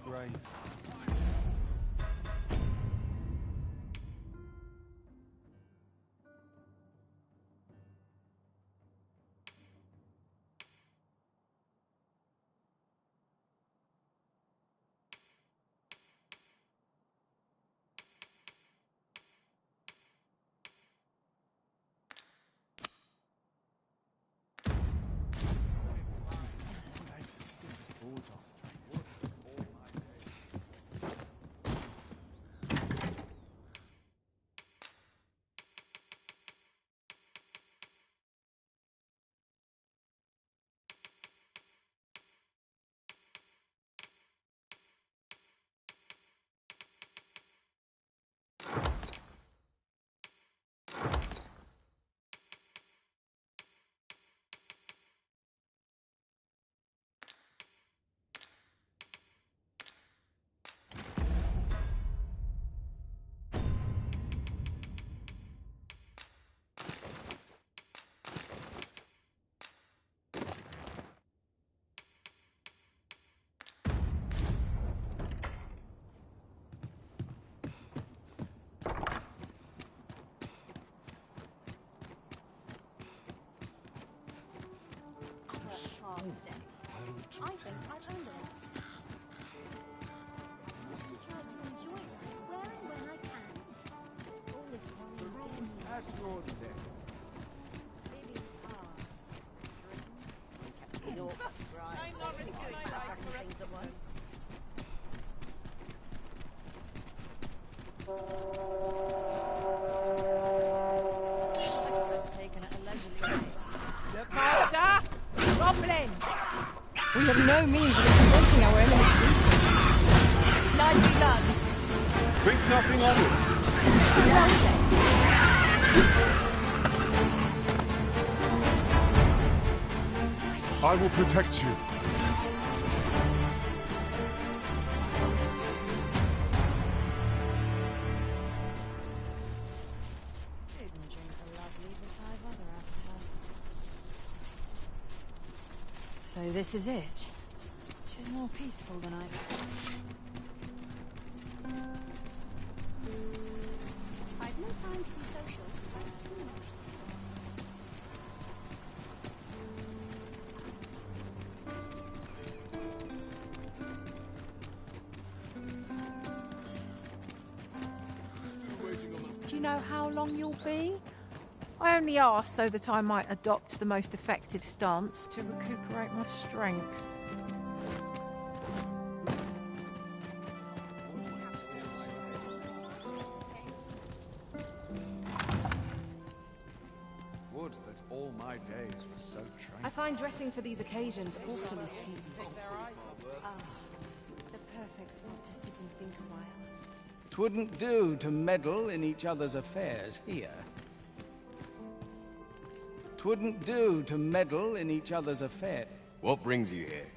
grave. I think I've earned it. I should try to enjoy life where and when I can. All this worry is getting At your deck. Babies are I'm not risking my life for things at once. Breakfast taken at a leisurely pace. Look, Master! Goblins! We have no means of exploiting our enemy's weakness. Nicely done. Think nothing of it. Well said. I will protect you. Food and drink are lovely, but I've other appetites. So this is it. She's more peaceful than I expected. I've no time to be social. I've too much. Do you know how long you'll be? I only asked so that I might adopt the most effective stance to recuperate my strength. Would that all my days were so tranquil. I find dressing for these occasions awfully tedious. The perfect spot to sit and think a while. 'Twouldn't do to meddle in each other's affairs here. 'Twouldn't do to meddle in each other's affairs. What brings you here?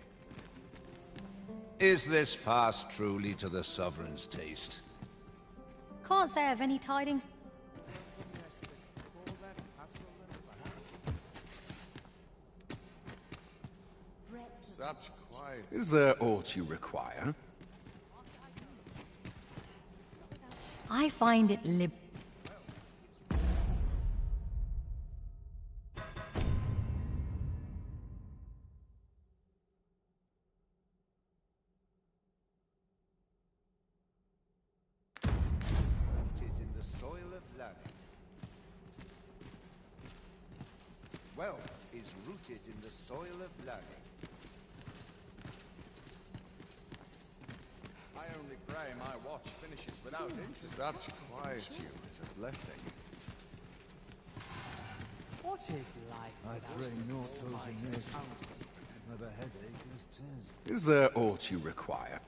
Is this fast truly to the Sovereign's taste? Can't say I have any tidings. Such quiet. Is there aught you require? I find it Rooted in the soil of learning. Wealth is rooted in the soil of learning. I only pray my watch finishes without incident. Such quietude is a blessing. What is life? I pray not those in this have a headache as 'tis. Is there aught you require?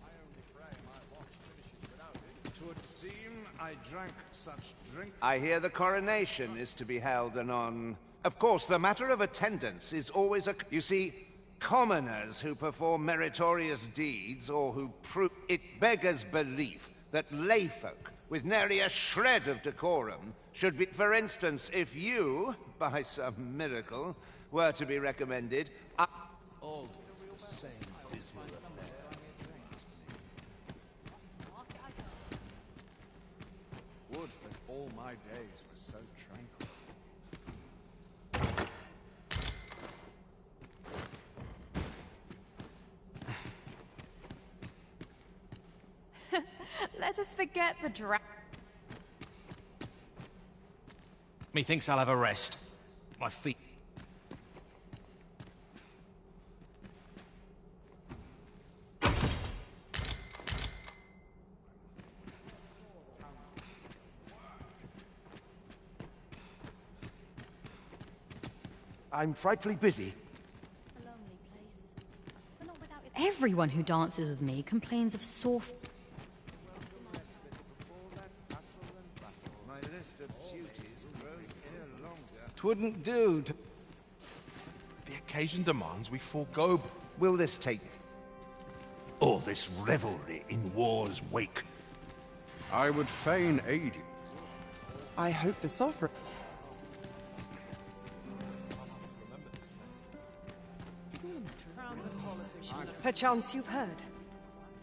I only pray my watch finishes without incident. 'Twould seem I drank such drink. I hear the coronation is to be held anon. Of course, the matter of attendance is always a... You see, commoners who perform meritorious deeds or who prove... It beggars belief that layfolk with nary a shred of decorum should be... For instance, if you, by some miracle, were to be recommended... All the same dismal affair. All my days were so tranquil. Let us forget the Methinks I'll have a rest. My feet. I'm frightfully busy. A lonely place. But not without its Everyone who dances with me complains of sore. My list of duties grows e'er longer. 'Twouldn't do to... The occasion demands we forego Will this take... all this revelry in war's wake. I would fain aid you. I hope the sovereign... Perchance you've heard.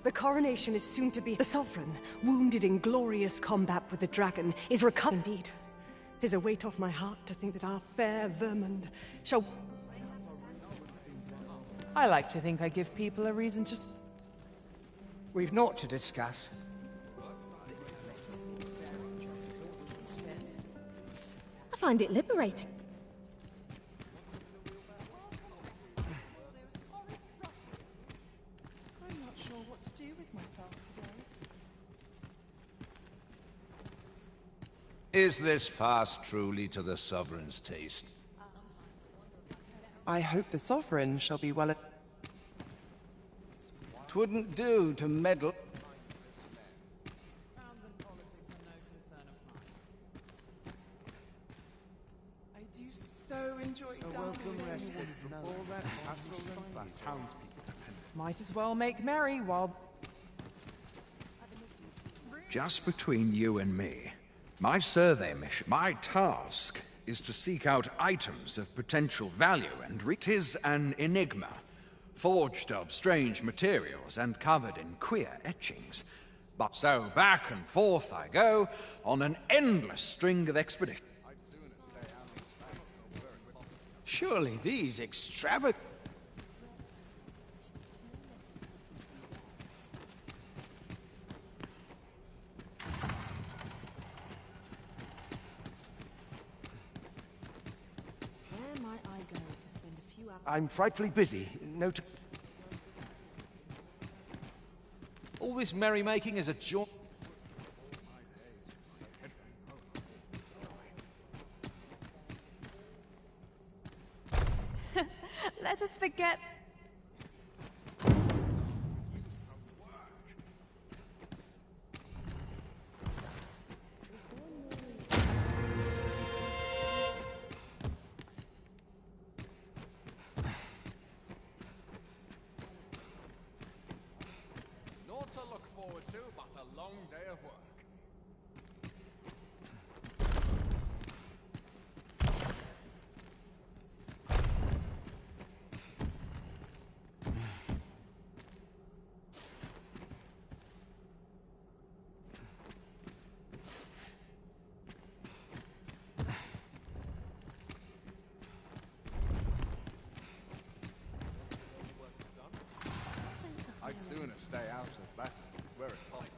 The coronation is soon to be. The sovereign, wounded in glorious combat with the dragon, is recovered indeed. 'Tis a weight off my heart to think that our fair Vermund shall... I like to think I give people a reason to... We've naught to discuss. I find it liberating. I'm not sure what to do with myself today. Is this fast truly to the sovereign's taste? I hope the sovereign shall be well... 'Twouldn't do to meddle. I do so enjoy dancing. From all that hassle and bustle. Townspeople dependent. Might as well make merry while... Just between you and me, my survey mission, my task, is to seek out items of potential value and it is an enigma, forged of strange materials and covered in queer etchings. But so back and forth I go on an endless string of expeditions. Surely these extravagant... Where might I go to spend a few hours... I'm frightfully busy. No t... All this merrymaking is a joy. Let us forget. Naught to look forward to, but a long day of work. I'd sooner stay out of battle, were it possible.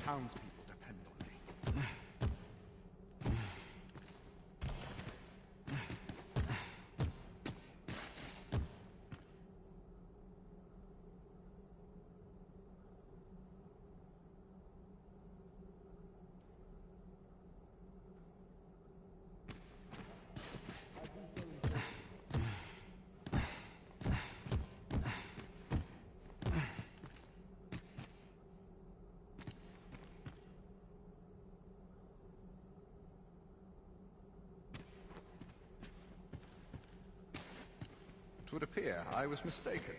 townspeople depend on me. It would appear I was mistaken.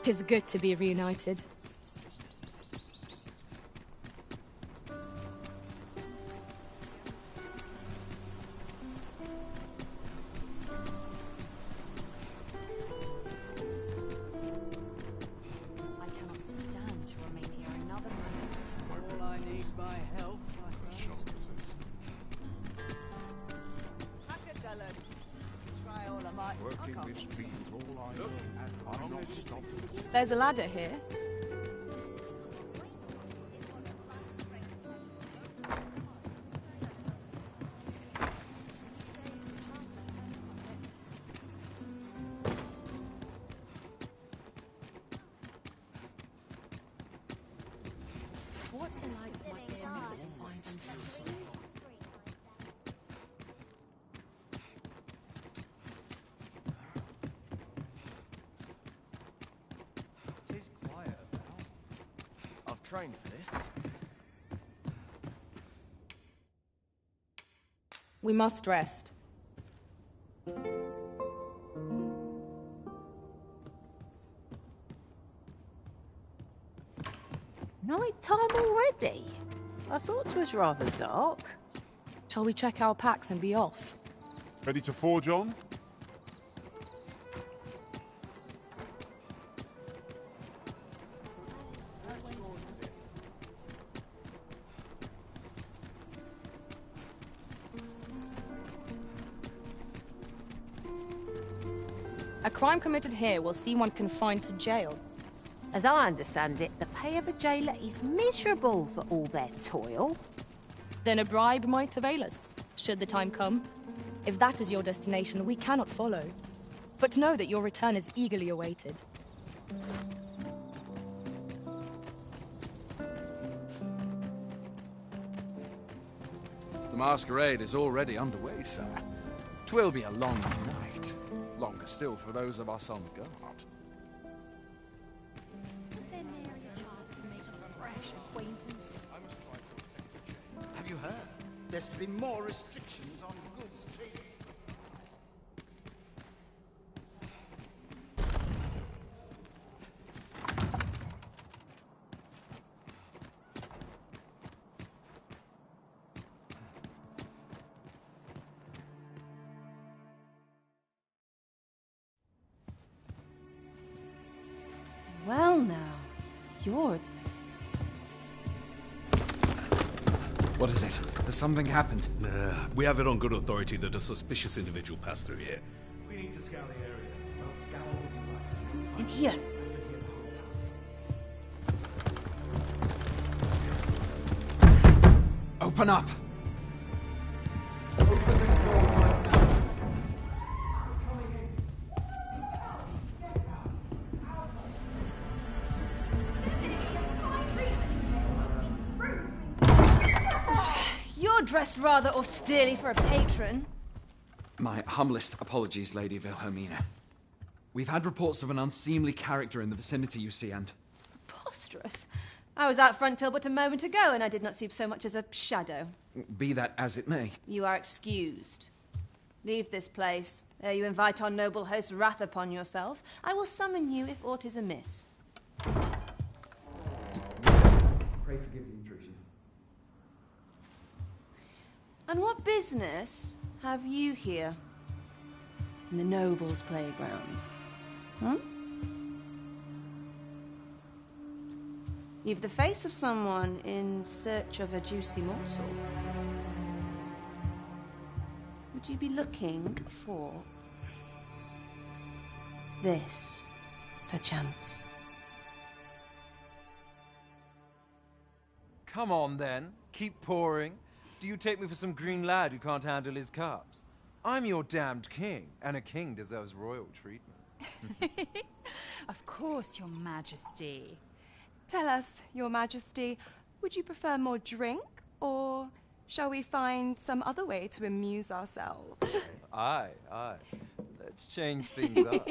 Tis good to be reunited. I cannot stand to remain here another moment. All I need by health. Working with speed, all I know. I'm not stopping. There's a ladder here. What delights might be amiss to find in town? It is quiet about. I've trained for this. We must rest. Night time already? I thought it was rather dark. Shall we check our packs and be off? Ready to forge on? A crime committed here will see one confined to jail. As I understand it, the pay of a jailer is miserable for all their toil. Then a bribe might avail us, should the time come. If that is your destination, we cannot follow. But know that your return is eagerly awaited. The masquerade is already underway, sir. 'Twill be a long night. Longer still for those of us on guard. Was there nary a chance to make a fresh acquaintance? Have you heard? There's to be more restrictions on goods trading. Well now, you're... What is it? Has something happened? We have it on good authority that a suspicious individual passed through here. We need to scour the area. Well, scour will be right. In here. Open up! You're dressed rather austerely for a patron. My humblest apologies, Lady Wilhelmina. We've had reports of an unseemly character in the vicinity, you see, and... Preposterous. I was out front till but a moment ago, and I did not see so much as a shadow. Be that as it may. You are excused. Leave this place, ere you invite our noble host's wrath upon yourself. I will summon you if aught is amiss. Pray forgive the intrusion. And what business have you here? In the nobles' playground? Hmm? You've the face of someone in search of a juicy morsel. Would you be looking for this, perchance? Come on, then. Keep pouring. Do you take me for some green lad who can't handle his cups? I'm your damned king, and a king deserves royal treatment. Of course, Your Majesty. Tell us, Your Majesty, would you prefer more drink, or shall we find some other way to amuse ourselves? Aye. Let's change things up.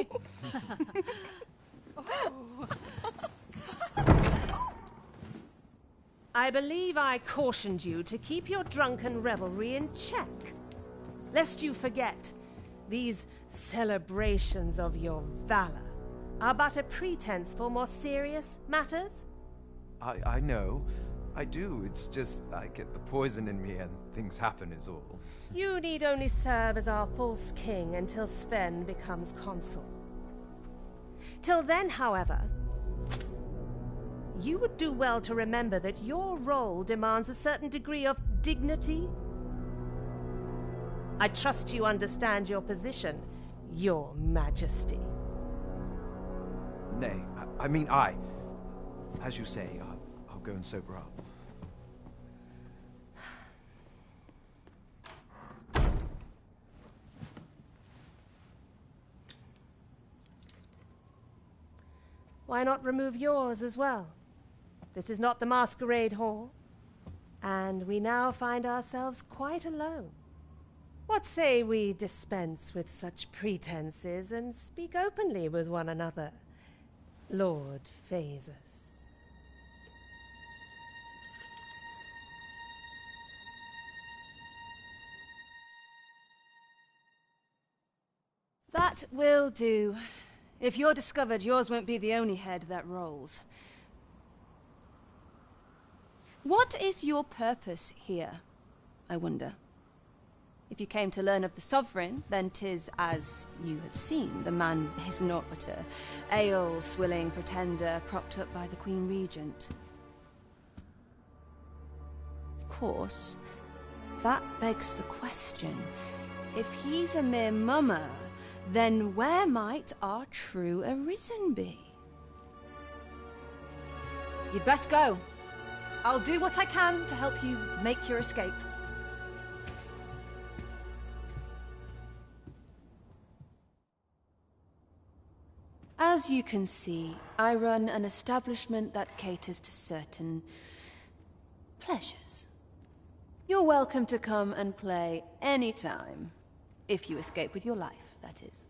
I believe I cautioned you to keep your drunken revelry in check, lest you forget these celebrations of your valor are but a pretense for more serious matters. I know. I do. It's just I get the poison in me and things happen is all. You need only serve as our false king until Sven becomes consul. Till then, however, you would do well to remember that your role demands a certain degree of dignity. I trust you understand your position, Your Majesty. Nay, as you say, I'll go and sober up. Why not remove yours as well? This is not the masquerade hall, and we now find ourselves quite alone. What say we dispense with such pretenses and speak openly with one another, Lord Phasus? That will do. If you're discovered, yours won't be the only head that rolls. What is your purpose here, I wonder? If you came to learn of the Sovereign, then 'tis as you have seen. The man is naught but a ale-swilling pretender propped up by the Queen Regent. Of course, that begs the question. If he's a mere mummer, then where might our true Arisen be? You'd best go. I'll do what I can to help you make your escape. As you can see, I run an establishment that caters to certain pleasures. You're welcome to come and play anytime, if you escape with your life, that is.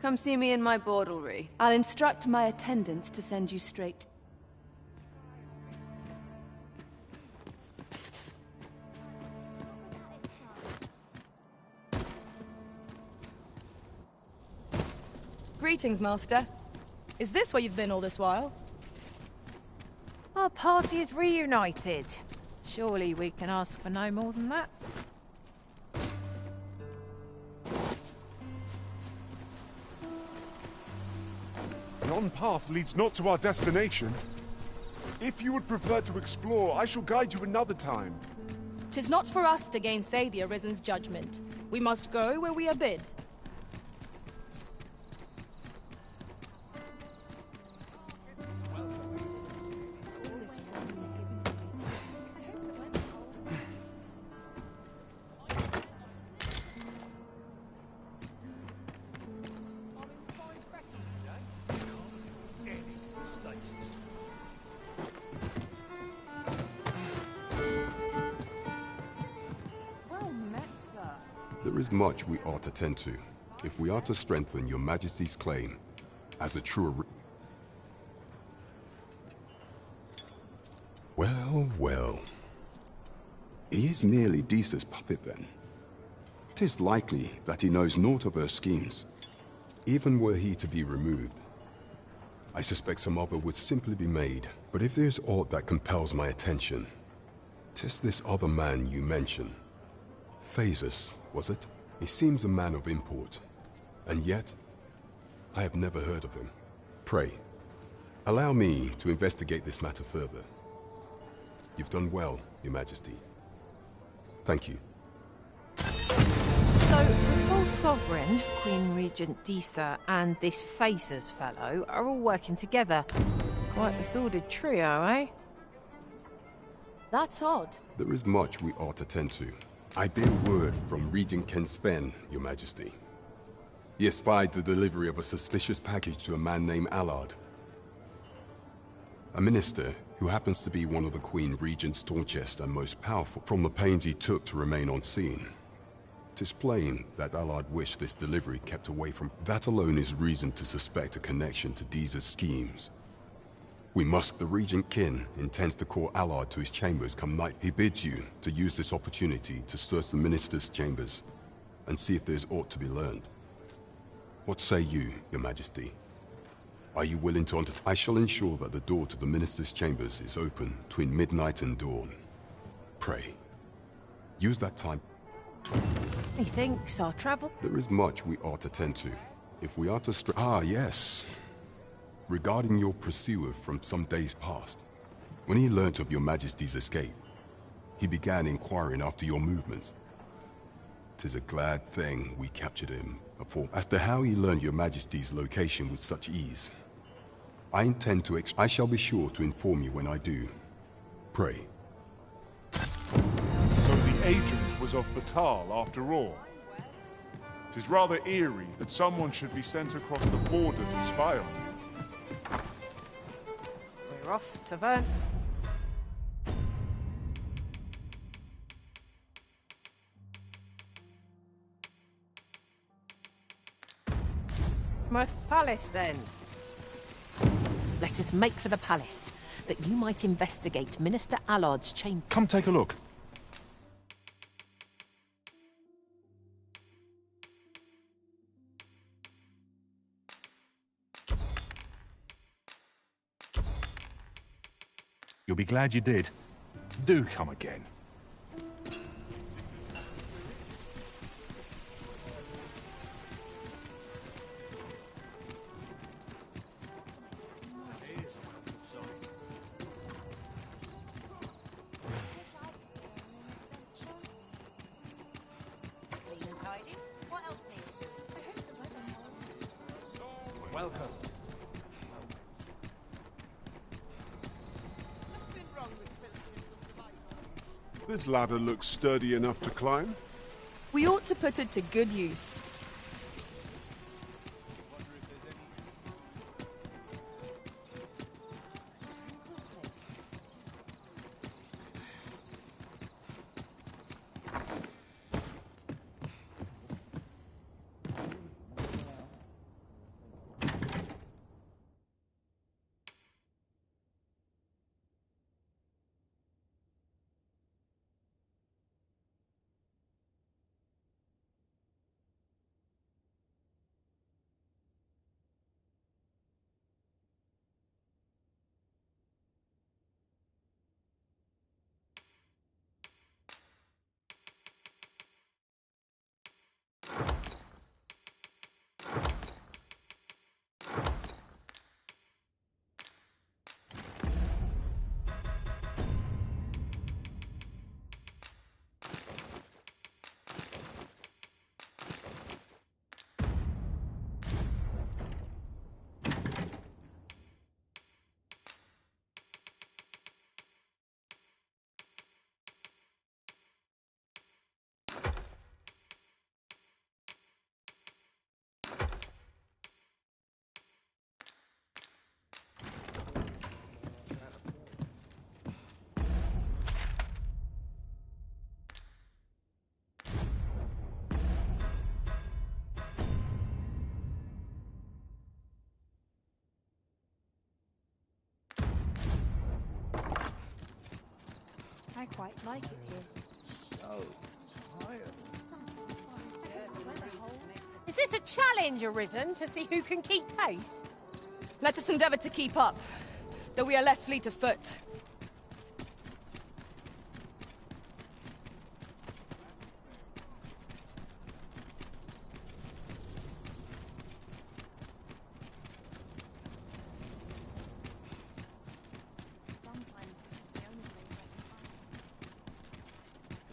Come see me in my bordlery. I'll instruct my attendants to send you straight. Greetings, Master. Is this where you've been all this while? Our party is reunited. Surely we can ask for no more than that. Yon path leads not to our destination. If you would prefer to explore, I shall guide you another time. 'Tis not for us to gainsay the Arisen's judgment. We must go where we are bid. There is much we ought to tend to, if we are to strengthen your Majesty's claim as a true... Well, well. He is merely Disa's puppet then. 'Tis likely that he knows naught of her schemes. Even were he to be removed, I suspect some other would simply be made. But if there's aught that compels my attention, 'tis this other man you mention. Phases, was it? He seems a man of import, and yet I have never heard of him. Pray, allow me to investigate this matter further. You've done well, Your Majesty. Thank you. So, the false sovereign, Queen Regent Disa, and this Phasers fellow are all working together. Quite the sordid trio, eh? That's odd. There is much we ought to tend to. I bear word from Regent Ken Sven, Your Majesty. He espied the delivery of a suspicious package to a man named Allard. A minister who happens to be one of the Queen Regent's staunchest and most powerful. From the pains he took to remain on scene, 'tis plain that Allard wished this delivery kept away from... That alone is reason to suspect a connection to Disa's schemes. We must... The Regent Kin intends to call Allard to his chambers come night. He bids you to use this opportunity to search the minister's chambers and see if there's aught to be learned. What say you, Your Majesty? Are you willing to I shall ensure that the door to the minister's chambers is open between midnight and dawn. Pray, use that time. Methinks our travel... There is much we ought to tend to. If we are to yes. Regarding your pursuer from some days past. When he learnt of Your Majesty's escape, he began inquiring after your movements. 'Tis a glad thing we captured him. As to how he learned Your Majesty's location with such ease, I intend to I shall be sure to inform you when I do. Pray. So the agent was of Batal after all. It is rather eerie that someone should be sent across the border to spy on you. We're off to Vern. Worth Palace, then. Let us make for the palace, that you might investigate Minister Allard's chamber. Come take a look. You'll be glad you did. Do come again. Welcome. This ladder looks sturdy enough to climb. We ought to put it to good use. I quite like it here. So tired. Is this a challenge arisen to see who can keep pace? Let us endeavor to keep up, though we are less fleet of foot.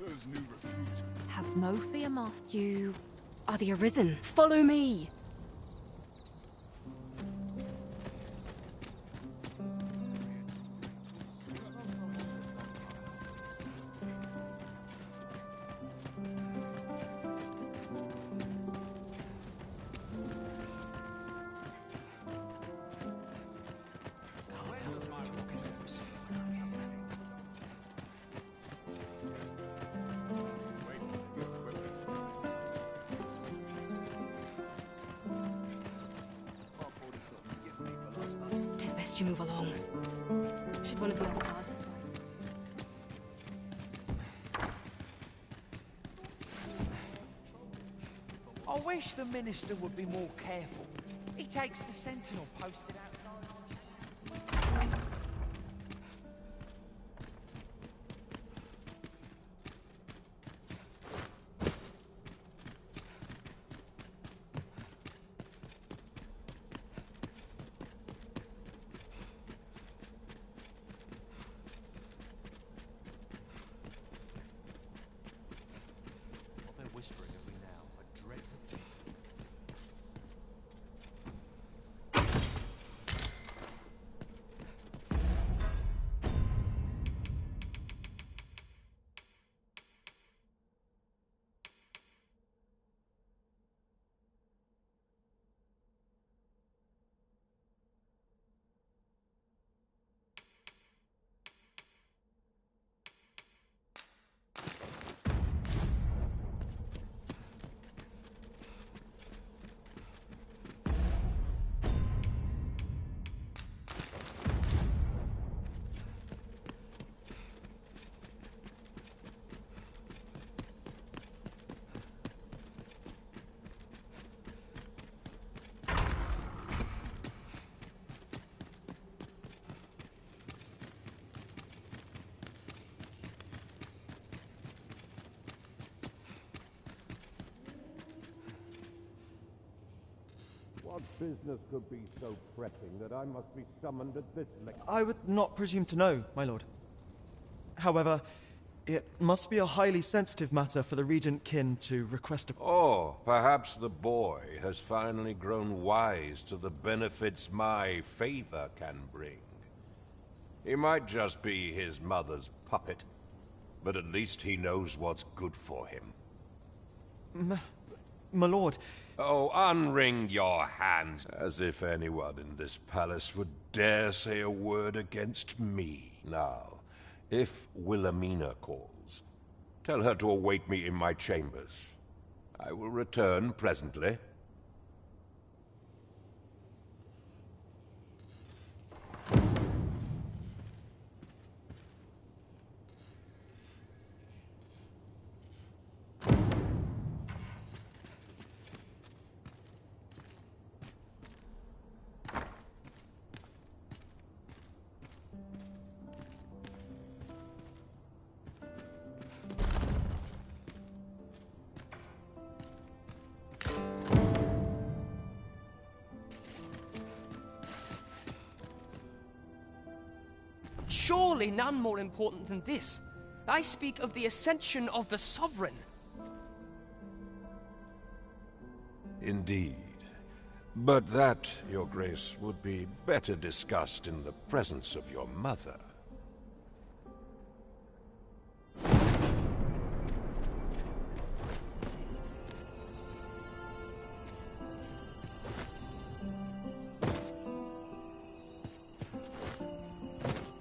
Those new recruits. Have no fear, Master. You are the Arisen. Follow me. Tis best you move along. Should one of the other guards spy? I wish the minister would be more careful. He takes the sentinel posted outside. What they're whispering of me now, I dread to think. What business could be so pressing that I must be summoned at this late? I would not presume to know, my lord. However, it must be a highly sensitive matter for the regent kin to request a... Oh, perhaps the boy has finally grown wise to the benefits my favor can bring. He might just be his mother's puppet, but at least he knows what's good for him. My lord... Oh, unwring your hands, as if anyone in this palace would dare say a word against me. Now, if Wilhelmina calls, tell her to await me in my chambers. I will return presently. Surely none more important than this. I speak of the ascension of the Sovereign. Indeed. But that, Your Grace, would be better discussed in the presence of your mother.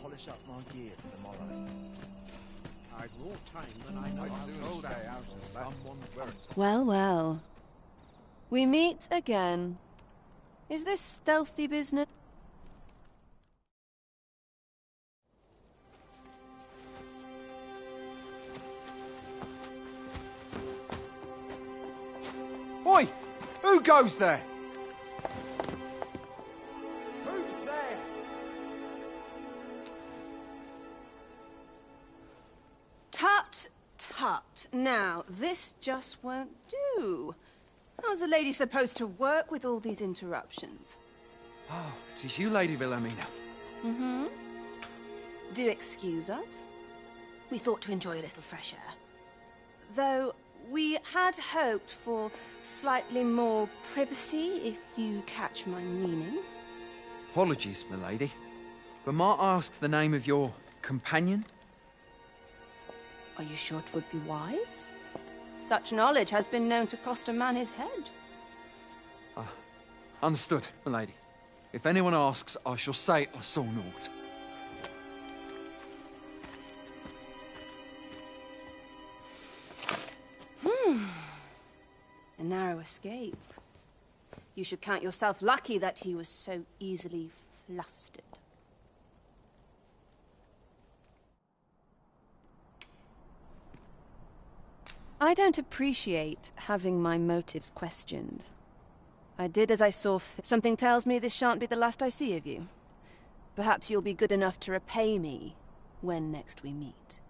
Polish up my gear for tomorrow. I've more time than I know how to stay out of someone very... Well, well. We meet again. Is this stealthy business? Oi! Who goes there? Who's there? Tut, tut. Now, this just won't do. How's a lady supposed to work with all these interruptions? Oh, 'tis you, Lady Wilhelmina. Mm-hmm. Do excuse us. We thought to enjoy a little fresh air. Though we had hoped for slightly more privacy, if you catch my meaning. Apologies, milady. But might I ask the name of your companion? Are you sure it would be wise? Such knowledge has been known to cost a man his head. Understood, milady. If anyone asks, I shall say I saw naught. A narrow escape. You should count yourself lucky that he was so easily flustered. I don't appreciate having my motives questioned. I did as I saw fit. Something tells me this shan't be the last I see of you. Perhaps you'll be good enough to repay me when next we meet.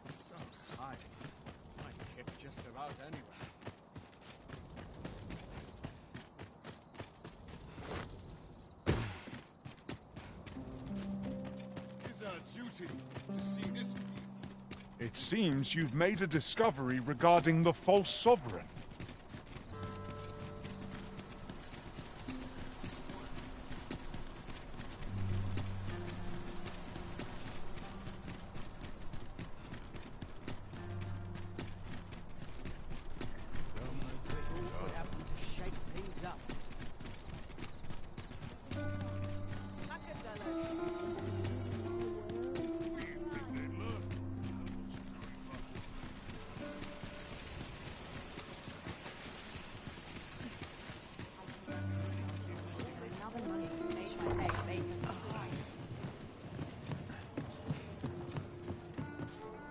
So tight. I hit just about anywhere. Tis our duty to see this piece. It seems you've made a discovery regarding the false sovereign.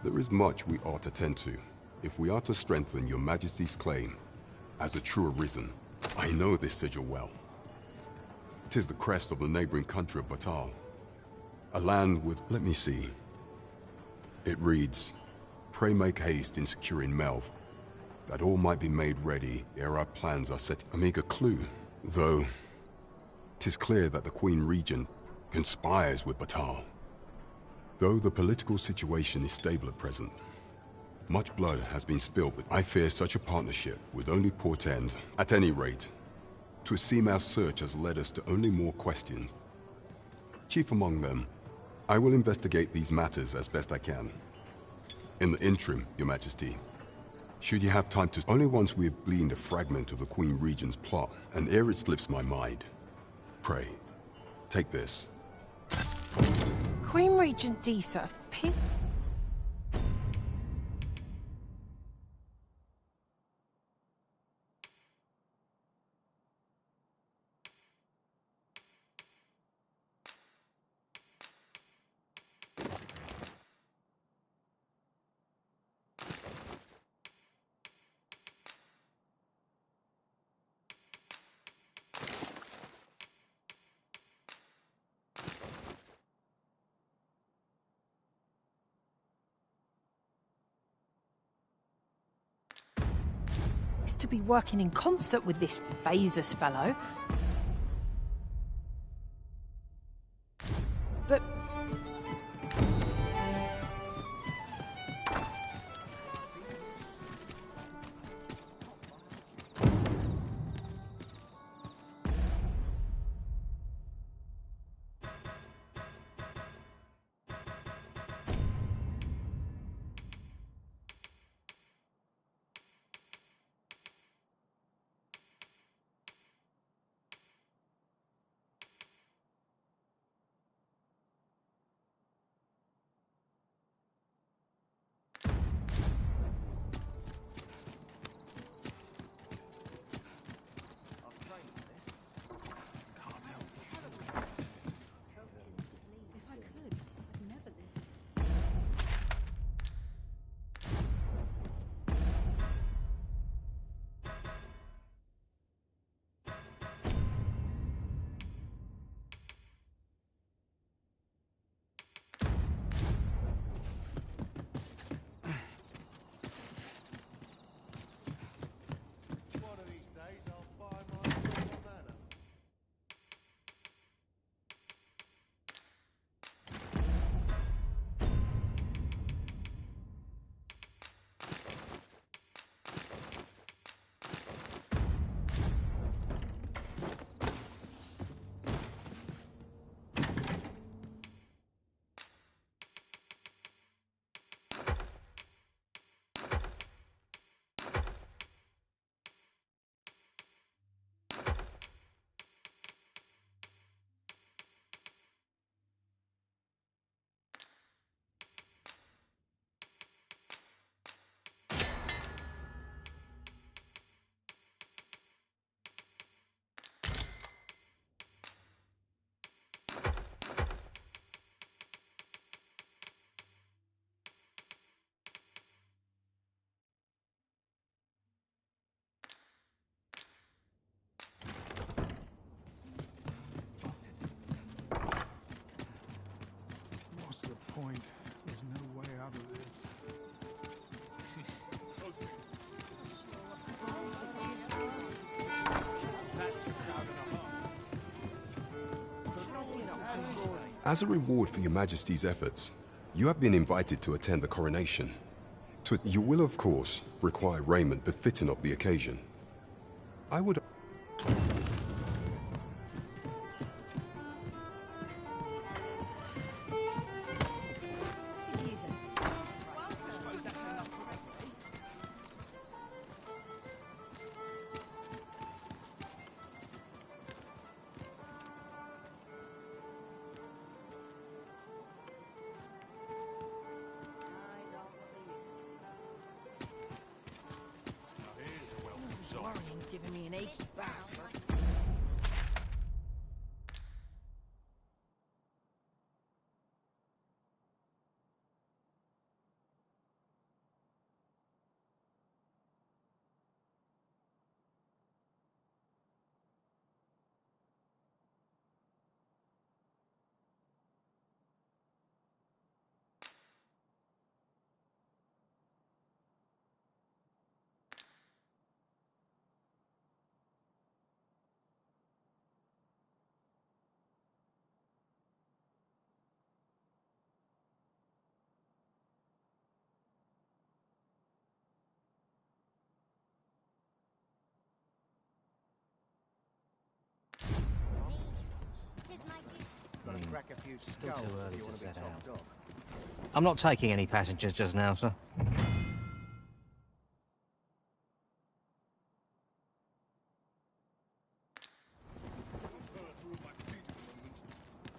There is much we ought to tend to, if we are to strengthen your Majesty's claim as a true arisen. I know this sigil well. 'Tis the crest of the neighboring country of Batal. A land with, let me see. It reads, "Pray make haste in securing Melv, that all might be made ready ere our plans are set." A meager clue, though 'tis clear that the Queen Regent conspires with Batal. Though the political situation is stable at present, much blood has been spilled. I fear such a partnership would only portend, at any rate, to seem our search has led us to only more questions. Chief among them, I will investigate these matters as best I can. In the interim, Your Majesty, should you have time to... Only once we have gleaned a fragment of the Queen Regent's plot, and ere it slips my mind, pray, take this. Queen Regent Disa, to be working in concert with this Phasus fellow. But... As a reward for your Majesty's efforts, you have been invited to attend the coronation. You will, of course, require raiment befitting of the occasion. I would... Giving me an achy back. Still too early to set out. I'm not taking any passengers just now, sir.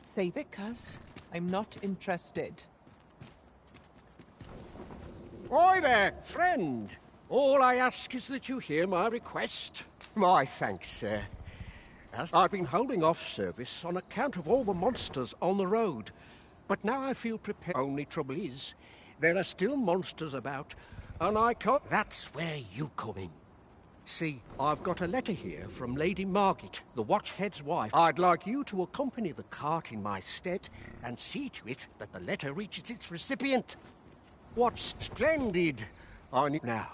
Save it, cuz. I'm not interested. Oi there, friend. All I ask is that you hear my request. My thanks, sir. As I've been holding off service on account of all the monsters on the road. But now I feel prepared. Only trouble is, there are still monsters about, and I can't... That's where you come in. See, I've got a letter here from Lady Margit, the Watchhead's wife. I'd like you to accompany the cart in my stead and see to it that the letter reaches its recipient. What's splendid! I need now.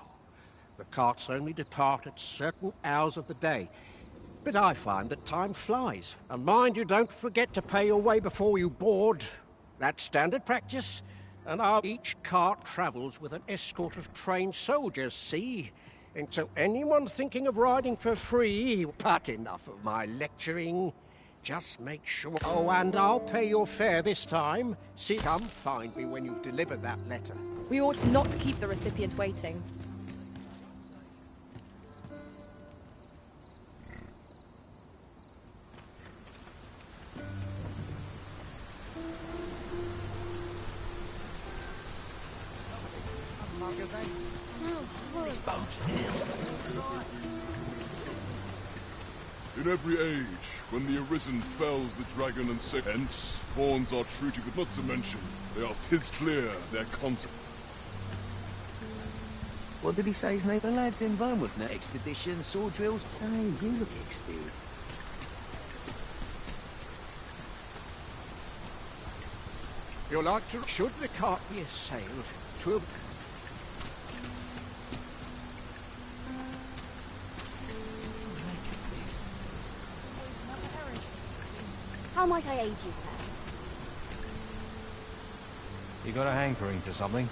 The carts only depart at certain hours of the day, but I find that time flies. And mind you, don't forget to pay your way before you board. That's standard practice. And each cart travels with an escort of trained soldiers, see? And so anyone thinking of riding for free, but enough of my lecturing. Just make sure... Oh, and I'll pay your fare this time. See, come find me when you've delivered that letter. We ought not to keep the recipient waiting. This boat's here. In every age, when the Arisen fells the dragon and hence, horns are treated with, not to mention, they are 'tis clear their concept. What did he say his name? The lad's involved with that expedition, sword drills. Say, you look experienced. You'll like to... Should the cart be assailed, 'twill... How might I aid you, sir? You got a hankering for something?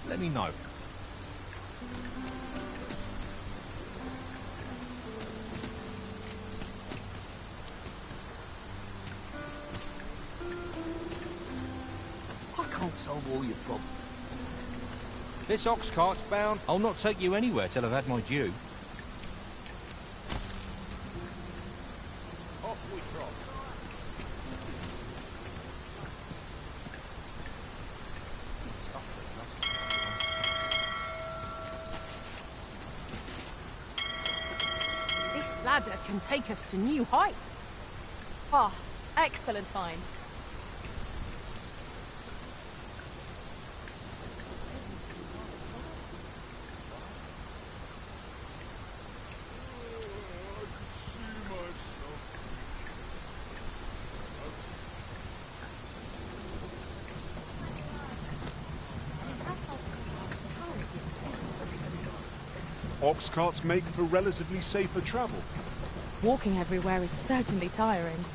Let me know. I can't solve all your problems. This ox cart's bound. I'll not take you anywhere till I've had my due. Off we trot. This ladder can take us to new heights. Ah, excellent find. Ox carts make for relatively safer travel. Walking everywhere is certainly tiring.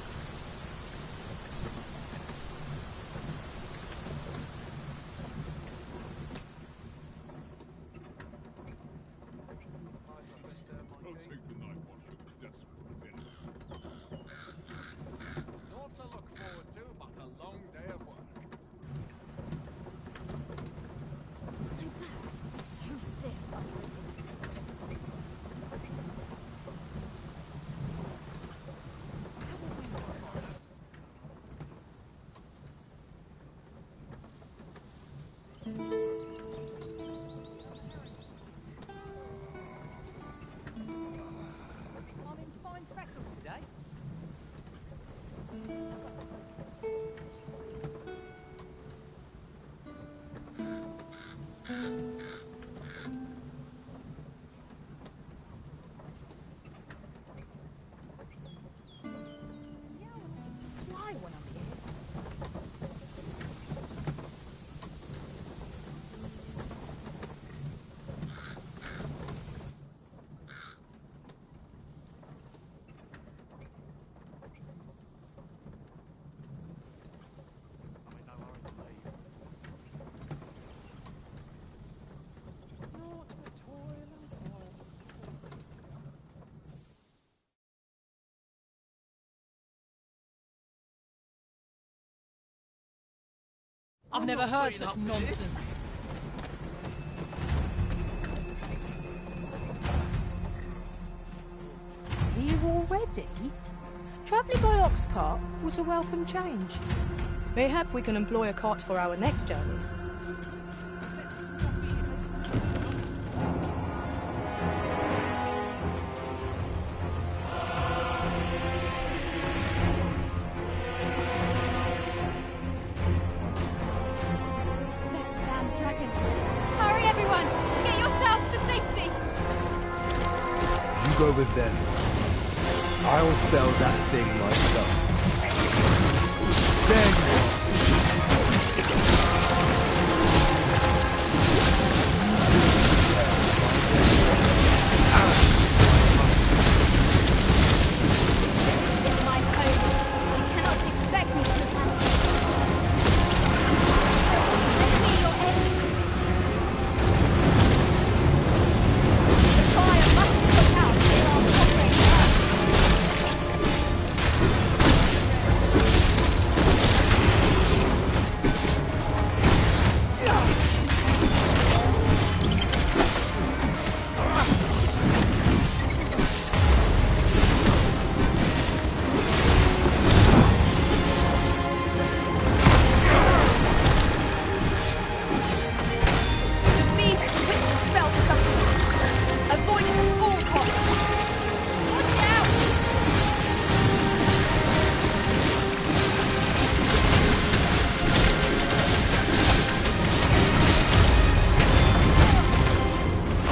I've never heard such nonsense. Here already? Travelling by ox cart was a welcome change. Mayhap we can employ a cart for our next journey. Damn dragon. Hurry, everyone! Get yourselves to safety! You go with them. I'll fell that thing myself. There you are. This is my home. You cannot expect me to abandon it. Lend me your aid. The fire must be put out near our cooperate. The beast's wits spell substance. Avoid it at all costs. Watch out!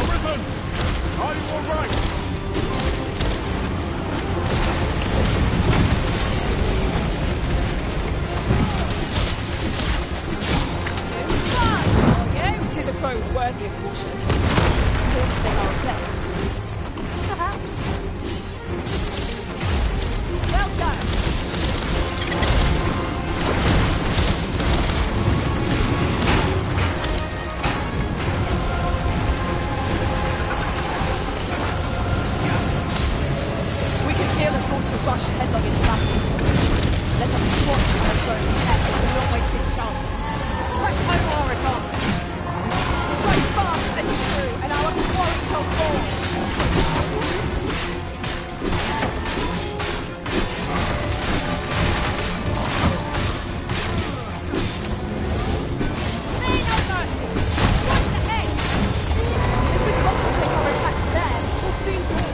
Arisen! Are you all right? It is a foe worthy of caution. Don't say our best. Perhaps. Well done. We can feel a thought to rush headlong into battle. Let us watch our foe carefully and not waste this chance. Press home our advantage. Strike fast and true, and our quarry shall fall. If we concentrate our attacks there, it will soon fall.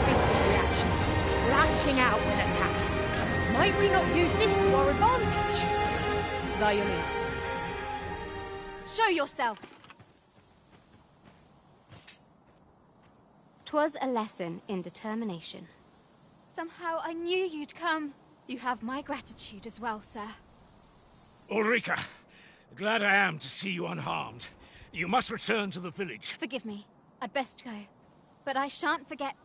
Beast's reaction. Lashing out when attacked. Might we not use this to our advantage? Violin. Show yourself. 'Twas a lesson in determination. Somehow I knew you'd come. You have my gratitude as well, sir. Ulrika, glad I am to see you unharmed. You must return to the village. Forgive me. I'd best go. But I shan't forget.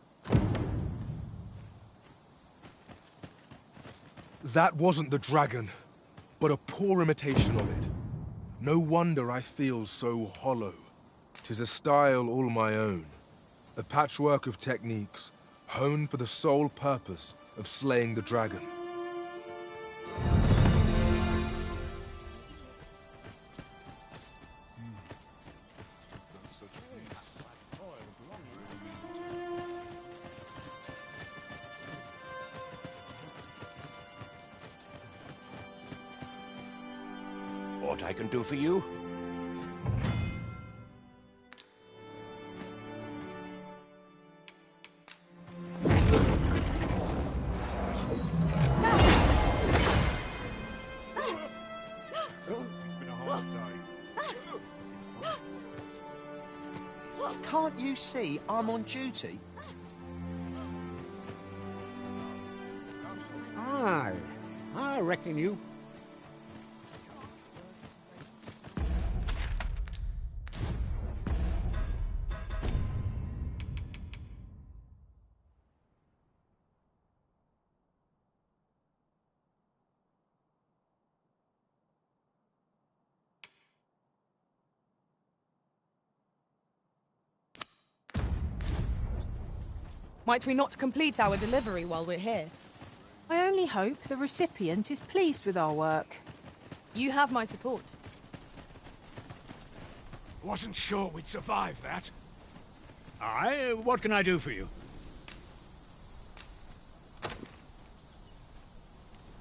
That wasn't the dragon, but a poor imitation of it. No wonder I feel so hollow. 'Tis a style all my own. A patchwork of techniques, honed for the sole purpose of slaying the dragon. What I can do for you? Can't you see I'm on duty? Aye, I reckon you Might we not complete our delivery while we're here? I only hope the recipient is pleased with our work. You have my support. Wasn't sure we'd survive that. Aye, what can I do for you?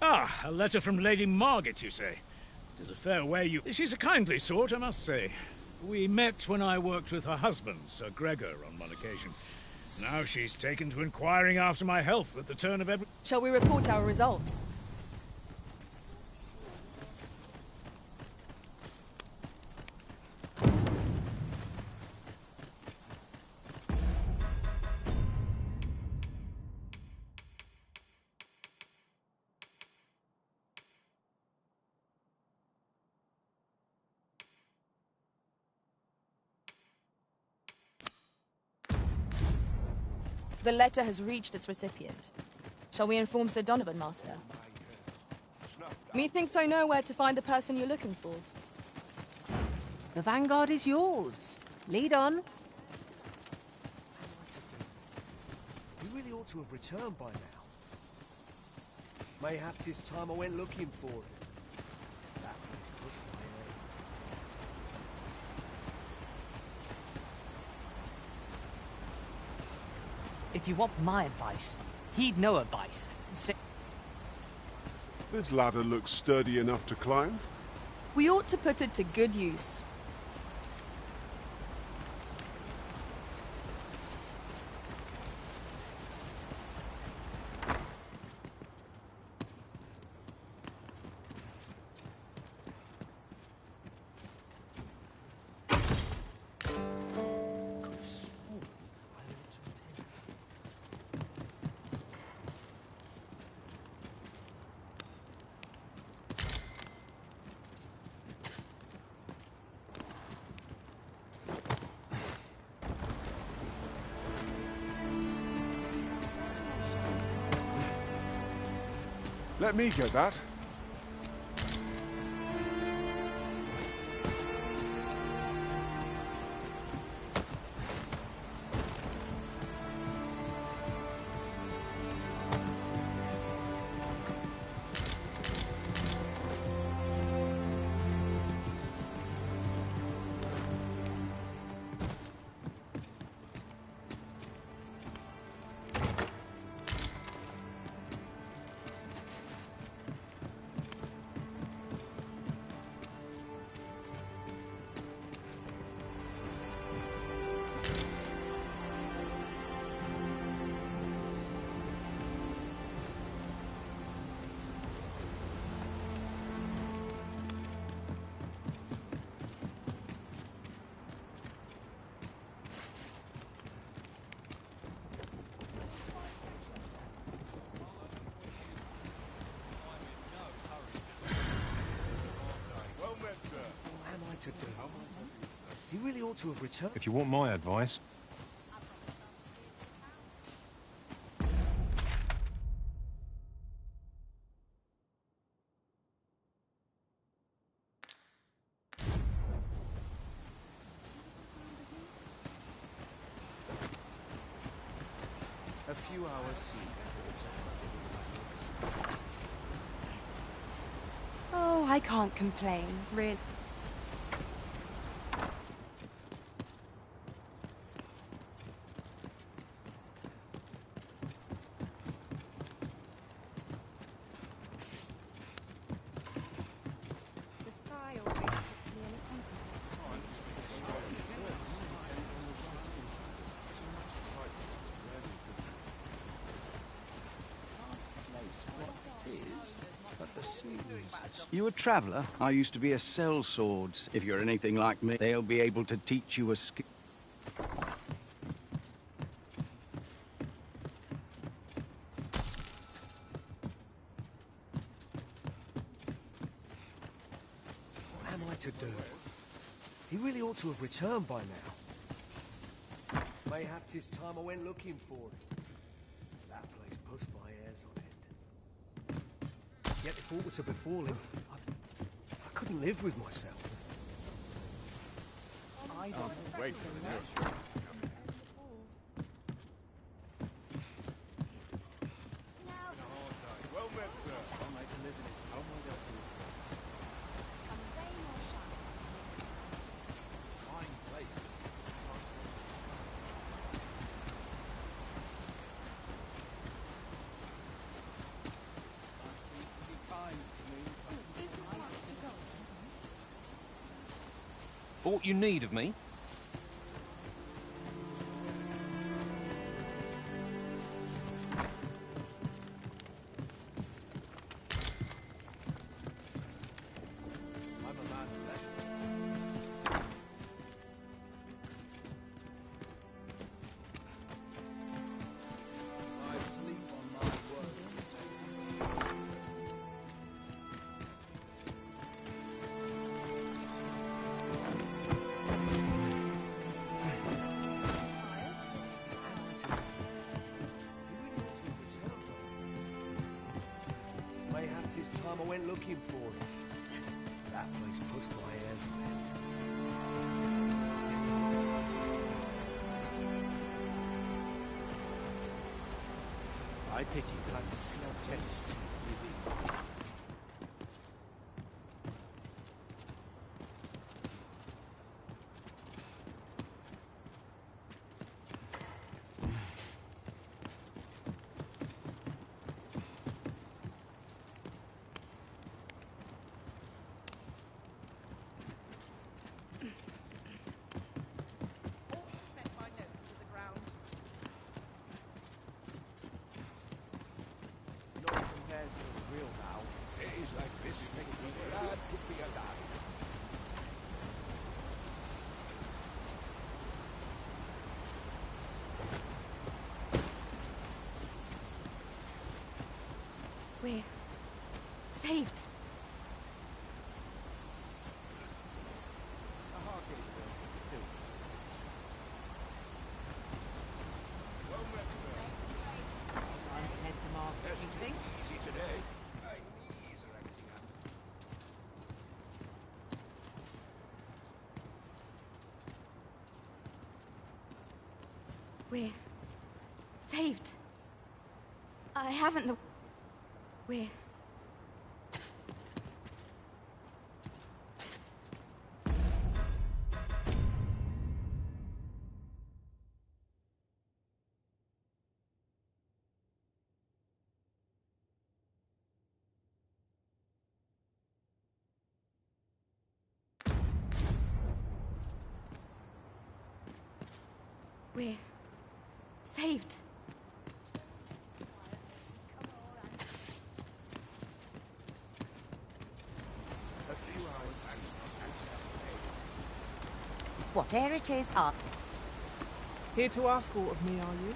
Ah, a letter from Lady Margaret, you say? It is a fair way you... She's a kindly sort, I must say. We met when I worked with her husband, Sir Gregor, on one occasion. Now she's taken to inquiring after my health at the turn of every... Shall we report our results? The letter has reached its recipient. Shall we inform Sir Donovan, Master? Methinks I know where to find the person you're looking for. The vanguard is yours. Lead on. He really ought to have returned by now. Mayhap 'tis time I went looking for him. That one's pushed my ears. If you want my advice, heed no advice. This ladder looks sturdy enough to climb. We ought to put it to good use. Let me get that. To do. He really ought to have returned. If you want my advice... A few hours sea before Oh, I can't complain, really. You a traveller? I used to be a sellswords. If you're anything like me, they'll be able to teach you a skill. What am I to do? He really ought to have returned by now. Mayhap 'tis time I went looking for him. That place puts my hairs on end. Yet if aught were to befall him, I couldn't live with myself. Wait for the nearest shot to come Aught you need of me? Mayhap 'tis time I went looking for it. That place pushed my hairs away. I pity those tests. Real now. Days like this make me glad to be alive. We're saved. A hard day's work, is it too? Well met, sir. Time to head to market, you think? Easy today. My knees are acting up. We're saved. I haven't the... We're... We're saved. A few hours. Whatever it is, Here to ask aught of me, are you?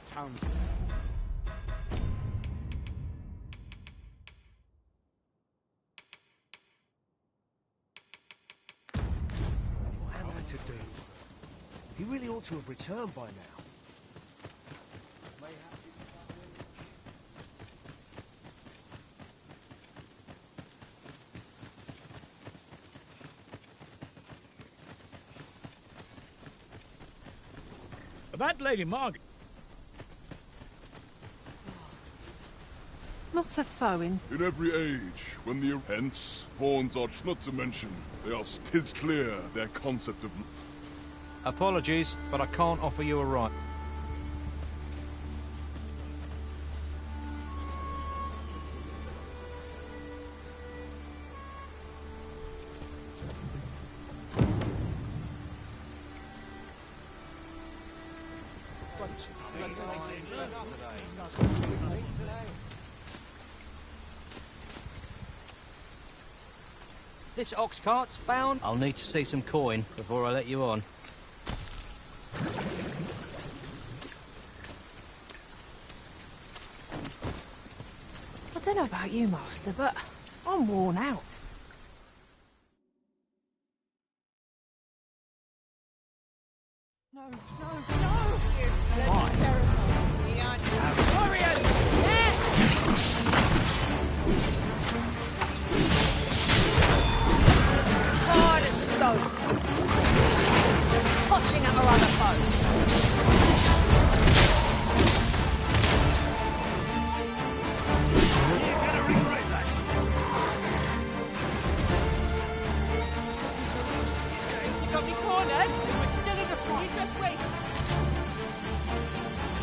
Townsman. What am I to do? He really ought to have returned by now. That Lady Margaret. Not a foe in... In every age, when the hence, horns are not to mention, they are 'tis clear their concept of... Apologies, but I can't offer you a right. This ox cart's bound. I'll need to see some coin before I let you on. I don't know about you, Master, but I'm worn out. No, no, no! Fine. Warriors! Hard as stone. Tossing at our other foes. You got me cornered? We're still in the fight. You just wait.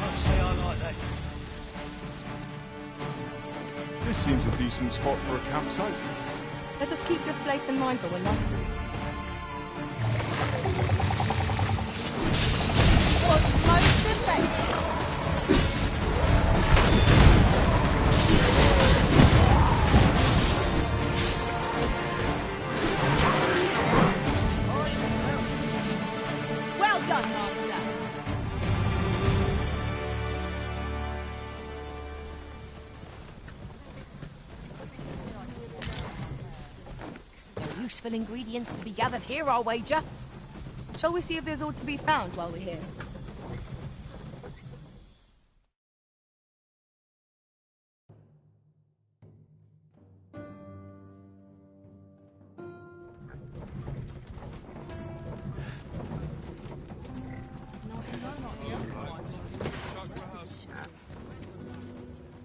I'll say I like that. This seems a decent spot for a campsite. Let us keep this place in mind for when night falls. Was most effective. Well done, Master. No useful ingredients to be gathered here, I'll wager. Shall we see if there's aught to be found while we're here?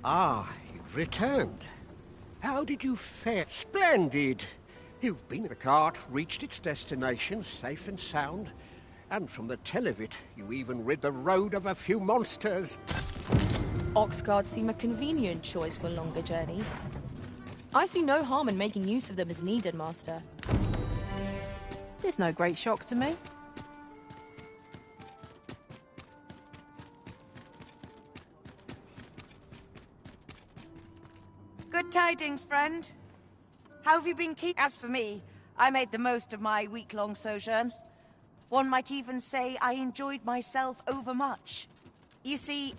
Ah, you've returned. How did you fare? Splendid! You've been in the cart, reached its destination, safe and sound, and from the tell of it, you even rid the road of a few monsters. Ox carts seem a convenient choice for longer journeys. I see no harm in making use of them as needed, Master. There's no great shock to me. Good tidings, friend. How have you been keeping? As for me, I made the most of my week-long sojourn. One might even say I enjoyed myself overmuch. You see,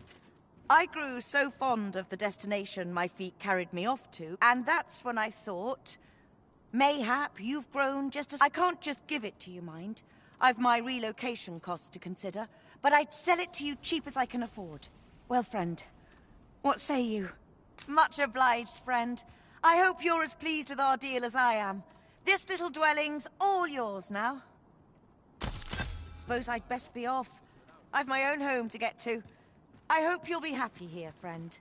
I grew so fond of the destination my feet carried me off to, and that's when I thought, mayhap you've grown just as... I can't just give it to you, mind. I've my relocation costs to consider, but I'd sell it to you cheap as I can afford. Well, friend, what say you? Much obliged, friend. I hope you're as pleased with our deal as I am. This little dwelling's all yours now. Suppose I'd best be off. I've my own home to get to. I hope you'll be happy here, friend.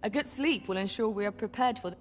A good sleep will ensure we are prepared for the...